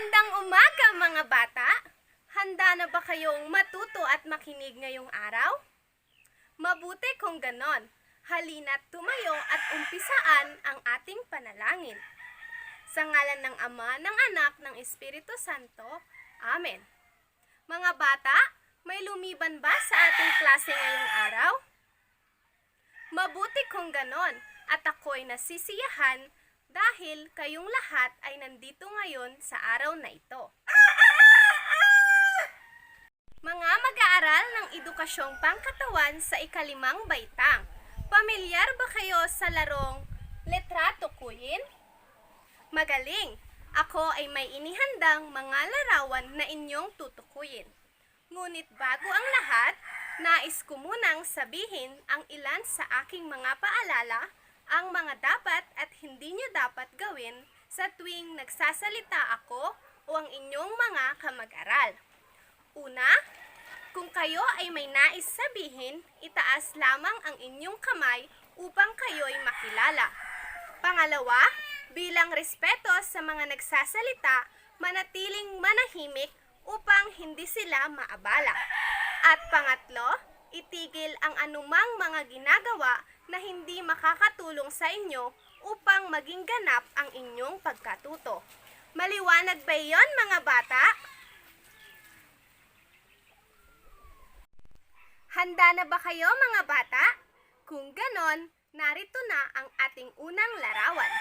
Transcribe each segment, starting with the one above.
Magandang umaga mga bata! Handa na ba kayong matuto at makinig ngayong araw? Mabuti kung ganon. Halina't tumayo at umpisaan ang ating panalangin. Sa ngalan ng Ama, ng Anak, ng Espiritu Santo. Amen. Mga bata, may lumiban ba sa ating klase ngayong araw? Mabuti kung ganon at ako'y nasisiyahan dahil kayong lahat ay nandito ngayon sa araw na ito. Mga mag-aaral ng edukasyong pangkatawan sa ikalimang baitang, pamilyar ba kayo sa larong Litrato Kuyin? Magaling! Ako ay may inihandang mga larawan na inyong tutukuyin. Ngunit bago ang lahat, nais ko munang sabihin ang ilan sa aking mga paalala, ang mga dapat at hindi nyo dapat gawin sa tuwing nagsasalita ako o ang inyong mga kamag-aral. Una, kung kayo ay may nais sabihin, itaas lamang ang inyong kamay upang kayo'y makilala. Pangalawa, bilang respeto sa mga nagsasalita, manatiling manahimik upang hindi sila maabala. At pangatlo, itigil ang anumang mga ginagawa na hindi makakatulong sa inyo upang maging ganap ang inyong pagkatuto. Maliwanag ba iyon, mga bata? Handa na ba kayo, mga bata? Kung ganon, narito na ang ating unang larawan.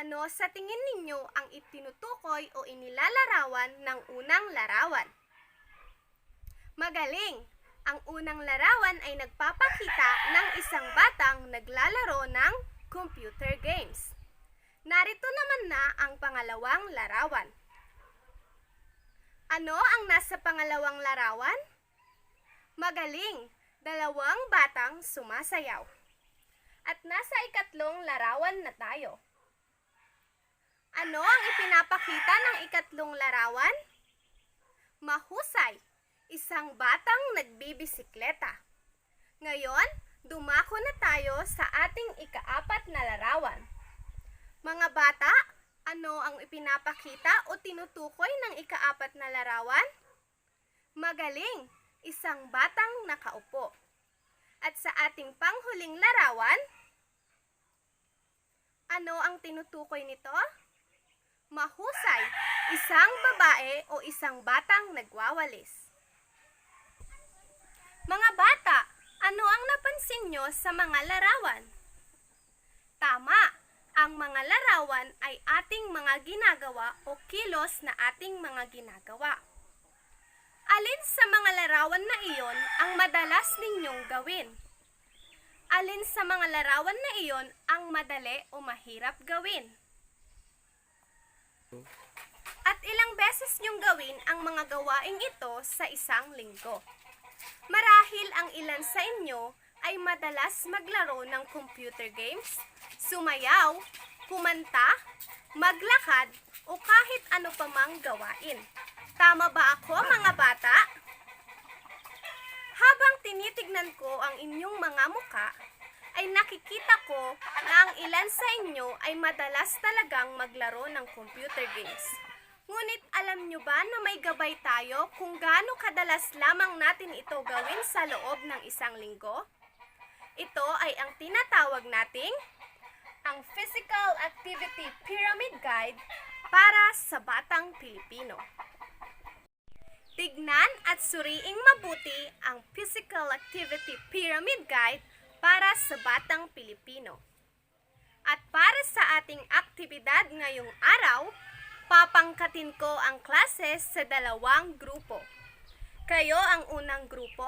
Ano sa tingin ninyo ang itinutukoy o inilalarawan ng unang larawan? Magaling! Ang unang larawan ay nagpapakita ng isang batang naglalaro ng computer games. Narito naman na ang pangalawang larawan. Ano ang nasa pangalawang larawan? Magaling! Dalawang batang sumasayaw. At nasa ikatlong larawan na tayo. Ano ang ipinapakita ng ikatlong larawan? Mahusay! Isang batang nagbibisikleta. Ngayon, dumako na tayo sa ating ikaapat na larawan. Mga bata, ano ang ipinapakita o tinutukoy ng ikaapat na larawan? Magaling! Isang batang nakaupo. At sa ating panghuling larawan, ano ang tinutukoy nito? Mahusay! Isang babae o isang batang nagwawalis. Mga bata, ano ang napansin nyo sa mga larawan? Tama! Ang mga larawan ay ating mga ginagawa o kilos na ating mga ginagawa. Alin sa mga larawan na iyon ang madalas ninyong gawin? Alin sa mga larawan na iyon ang madali o mahirap gawin? At ilang beses nyong gawin ang mga gawaing ito sa isang linggo? Marahil ang ilan sa inyo ay madalas maglaro ng computer games, sumayaw, kumanta, maglakad, o kahit ano pa mang gawain. Tama ba ako, mga bata? Habang tinitignan ko ang inyong mga muka, ay nakikita ko na ang ilan sa inyo ay madalas talagang maglaro ng computer games. Ngunit alam nyo ba na may gabay tayo kung gaano kadalas lamang natin ito gawin sa loob ng isang linggo? Ito ay ang tinatawag nating ang Physical Activity Pyramid Guide para sa Batang Pilipino. Tignan at suriing mabuti ang Physical Activity Pyramid Guide para sa Batang Pilipino. At para sa ating aktibidad ngayong araw, papangkatin ko ang klase sa dalawang grupo. Kayo ang unang grupo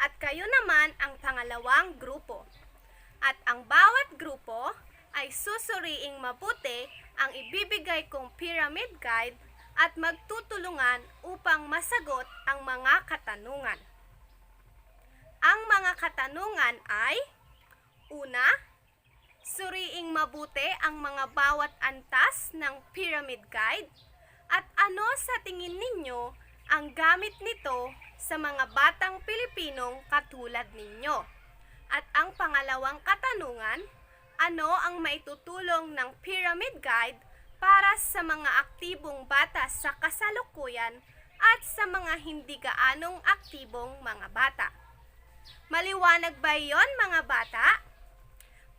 at kayo naman ang pangalawang grupo. At ang bawat grupo ay susuriing mabuti ang ibibigay kong pyramid guide at magtutulungan upang masagot ang mga katanungan. Ang mga katanungan ay: una, suriing mabuti ang mga bawat antas ng pyramid guide at ano sa tingin ninyo ang gamit nito sa mga batang Pilipinong katulad ninyo. At ang pangalawang katanungan, ano ang maitutulong ng pyramid guide para sa mga aktibong bata sa kasalukuyan at sa mga hindi gaanong aktibong mga bata. Maliwanag ba iyon, mga bata?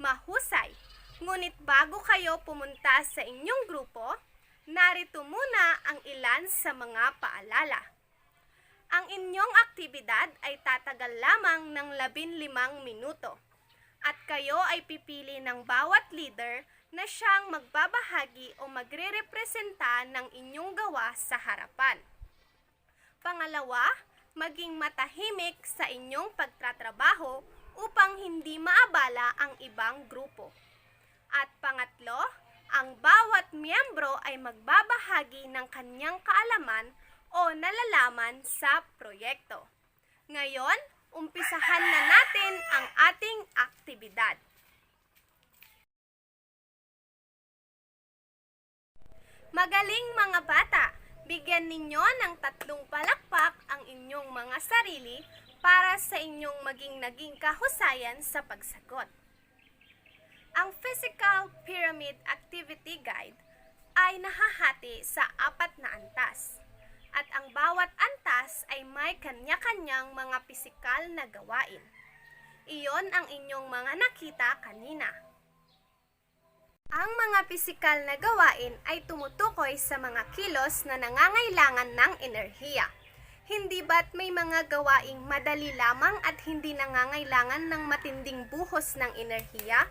Mahusay! Ngunit bago kayo pumunta sa inyong grupo, narito muna ang ilan sa mga paalala. Ang inyong aktibidad ay tatagal lamang ng 15 minuto at kayo ay pipili ng bawat leader na siyang magbabahagi o magrerepresenta ng inyong gawa sa harapan. Pangalawa, maging matahimik sa inyong pagtatrabaho upang hindi maabala ang ibang grupo. At pangatlo, ang bawat miyembro ay magbabahagi ng kanyang kaalaman o nalalaman sa proyekto. Ngayon, umpisahan na natin ang ating aktibidad. Magaling mga bata! Bigyan ninyo ng 3 palakpak ang inyong mga sarili para sa inyong naging kahusayan sa pagsagot. Ang Physical Pyramid Activity Guide ay nahahati sa 4 na antas at ang bawat antas ay may kanya-kanyang mga pisikal na gawain. Iyon ang inyong mga nakita kanina. Ang mga pisikal na gawain ay tumutukoy sa mga kilos na nangangailangan ng enerhiya. Hindi ba't may mga gawaing madali lamang at hindi nangangailangan ng matinding buhos ng enerhiya?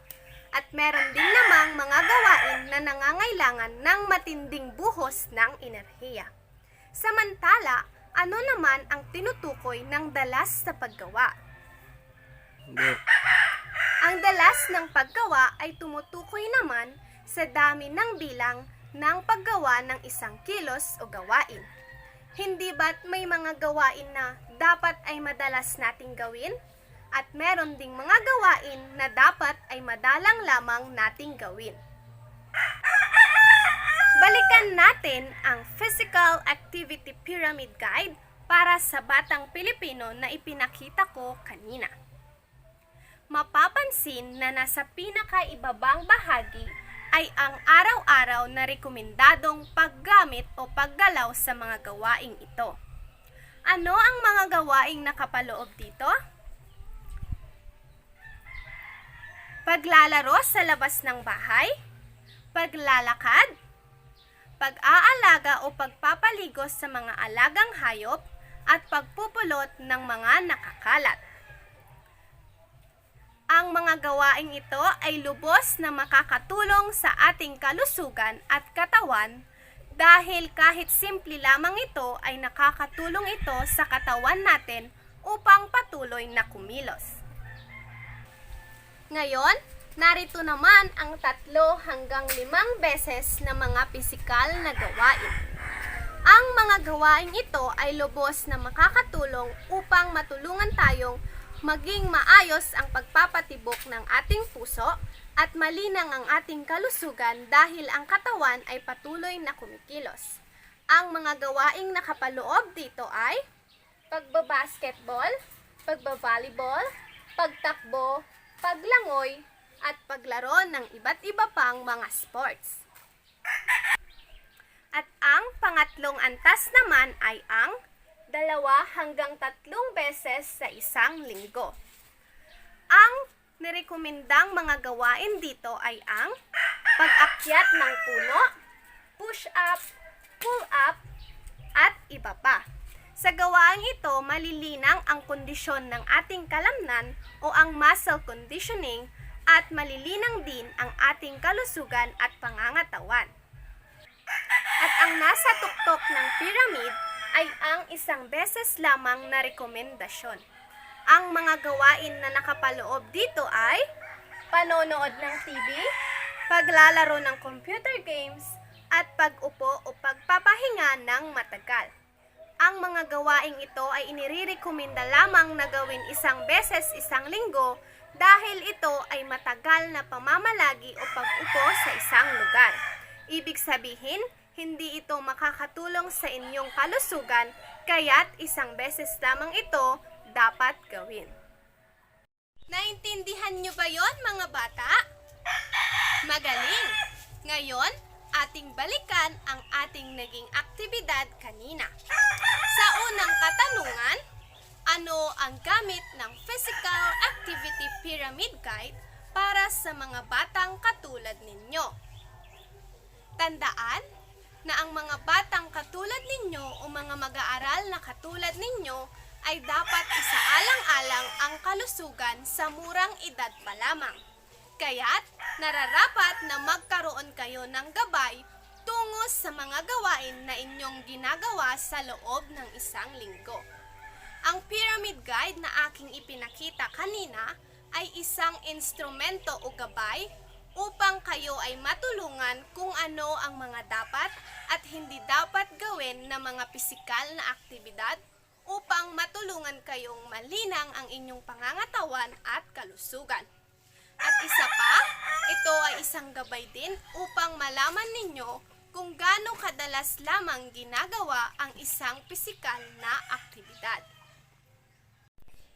At meron din namang mga gawain na nangangailangan ng matinding buhos ng enerhiya. Samantala, ano naman ang tinutukoy ng dalas sa paggawa? Ang dalas ng paggawa ay tumutukoy naman sa dami ng bilang ng paggawa ng isang kilos o gawain. Hindi ba't may mga gawain na dapat ay madalas nating gawin? At meron ding mga gawain na dapat ay madalang lamang nating gawin. Balikan natin ang Physical Activity Pyramid Guide para sa batang Pilipino na ipinakita ko kanina. Mapapansin na nasa pinakaibabang bahagi ay ang araw-araw na rekomendadong paggamit o paggalaw sa mga gawaing ito. Ano ang mga gawaing nakapaloob dito? Paglalaro sa labas ng bahay, paglalakad, pag-aalaga o pagpapaligo sa mga alagang hayop, at pagpupulot ng mga nakakalat. Ang mga gawaing ito ay lubos na makakatulong sa ating kalusugan at katawan dahil kahit simple lamang ito ay nakakatulong ito sa katawan natin upang patuloy na kumilos. Ngayon, narito naman ang 3 hanggang 5 beses na mga pisikal na gawain. Ang mga gawain ito ay lubos na makakatulong upang matulungan tayong maging maayos ang pagpapatibok ng ating puso at malinang ang ating kalusugan dahil ang katawan ay patuloy na kumikilos. Ang mga gawaing nakapaloob dito ay pagbabasketball, pagbavolleyball, pagtakbo, paglangoy, at paglaro ng iba't iba pang mga sports. At ang pangatlong antas naman ay ang 2 hanggang 3 beses sa isang linggo. Ang nirekomendang mga gawain dito ay ang pag-akyat ng puno, push-up, pull-up, at iba pa. Sa gawaing ito, malilinang ang kondisyon ng ating kalamnan o ang muscle conditioning at malilinang din ang ating kalusugan at pangangatawan. At ang nasa tuktok ng pyramid ay ang 1 beses lamang na rekomendasyon. Ang mga gawain na nakapaloob dito ay panonood ng TV, paglalaro ng computer games, at pag-upo o pagpapahinga ng matagal. Ang mga gawaing ito ay inirekomenda lamang na gawin 1 beses isang linggo dahil ito ay matagal na pamamalagi o pag-upo sa isang lugar. Ibig sabihin, hindi ito makakatulong sa inyong kalusugan, kaya't 1 beses lamang ito dapat gawin. Naintindihan niyo ba yon, mga bata? Magaling! Ngayon, ating balikan ang ating naging aktibidad kanina. Sa unang katanungan, ano ang gamit ng Physical Activity Pyramid Guide para sa mga batang katulad ninyo? Tandaan na ang mga batang katulad ninyo o mga mag-aaral na katulad ninyo ay dapat isaalang-alang ang kalusugan sa murang edad pa lamang. Kaya't nararapat na magkaroon kayo ng gabay tungo sa mga gawain na inyong ginagawa sa loob ng isang linggo. Ang Pyramid Guide na aking ipinakita kanina ay isang instrumento o gabay upang kayo ay matulungan kung ano ang mga dapat at hindi dapat gawin na mga pisikal na aktibidad upang matulungan kayong malinang ang inyong pangangatawan at kalusugan. At isa pa, ito ay isang gabay din upang malaman ninyo kung gaano kadalas lamang ginagawa ang isang pisikal na aktibidad.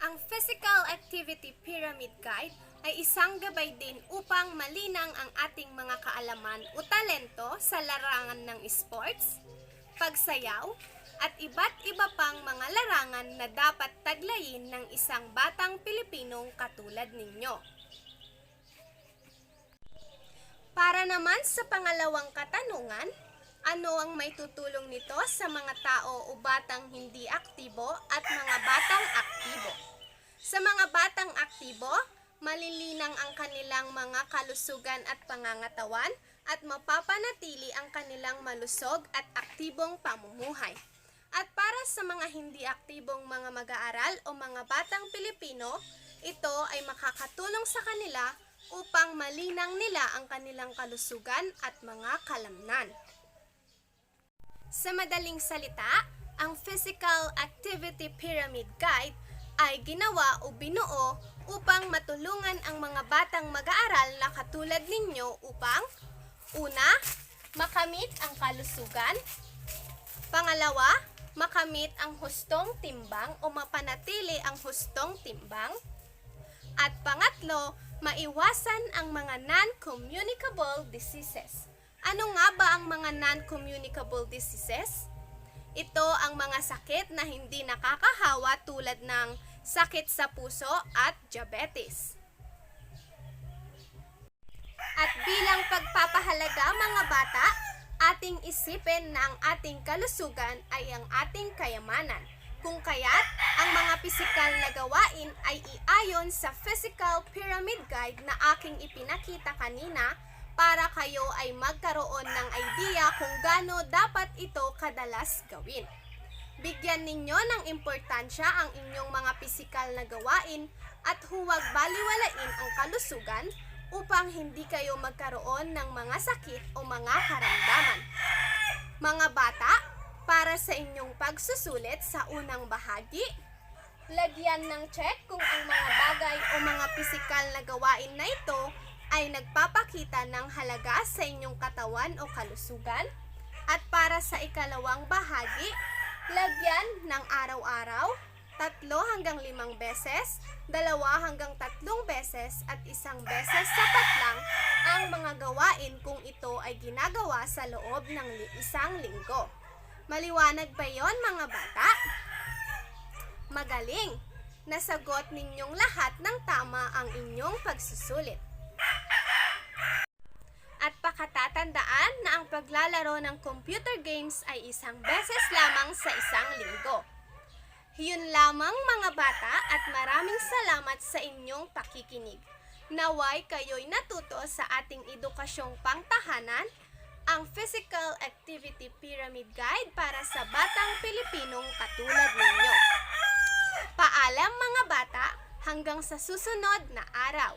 Ang Physical Activity Pyramid Guide ay isang gabay din upang malinang ang ating mga kaalaman o talento sa larangan ng sports, pagsayaw, at iba't iba pang mga larangan na dapat taglayin ng isang batang Pilipinong katulad ninyo. Para naman sa pangalawang katanungan, ano ang may tutulong nito sa mga tao o batang hindi aktibo at mga batang aktibo? Sa mga batang aktibo, malilinang ang kanilang mga kalusugan at pangangatawan at mapapanatili ang kanilang malusog at aktibong pamumuhay. At para sa mga hindi aktibong mga mag-aaral o mga batang Pilipino, ito ay makakatulong sa kanila upang malinang nila ang kanilang kalusugan at mga kalamnan. Sa madaling salita, ang Physical Activity Pyramid Guide ay ginawa o binuo upang matulungan ang mga batang mag-aaral na katulad ninyo upang una, makamit ang kalusugan, pangalawa, makamit ang hustong timbang o mapanatili ang hustong timbang, at pangatlo, maiwasan ang mga non-communicable diseases. Ano nga ba ang mga non-communicable diseases? Ito ang mga sakit na hindi nakakahawa tulad ng sakit sa puso at diabetes. At bilang pagpapahalaga mga bata, ating isipin na ang ating kalusugan ay ang ating kayamanan. Kung kaya't, ang mga pisikal na gawain ay iayon sa Physical Pyramid Guide na aking ipinakita kanina para kayo ay magkaroon ng idea kung gaano dapat ito kadalas gawin. Bigyan ninyo ng importansya ang inyong mga pisikal na gawain at huwag baliwalain ang kalusugan upang hindi kayo magkaroon ng mga sakit o mga karamdaman. Mga bata, para sa inyong pagsusulit sa unang bahagi, lagyan ng check kung ang mga bagay o mga pisikal na gawain na ito ay nagpapakita ng halaga sa inyong katawan o kalusugan. At para sa ikalawang bahagi, lagyan ng araw-araw, 3 hanggang 5 beses, 2 hanggang 3 beses at 1 beses sapat lang ang mga gawain kung ito ay ginagawa sa loob ng isang linggo. Maliwanag ba yon mga bata? Magaling! Nasagot ninyong lahat ng tama ang inyong pagsusulit. At pakatatandaan na ang paglalaro ng computer games ay 1 beses lamang sa isang linggo. Yun lamang mga bata at maraming salamat sa inyong pakikinig. Naway kayo'y natuto sa ating edukasyong pangtahanan, ang Physical Activity Pyramid Guide para sa batang Pilipinong katulad ninyo. Paalam mga bata, hanggang sa susunod na araw.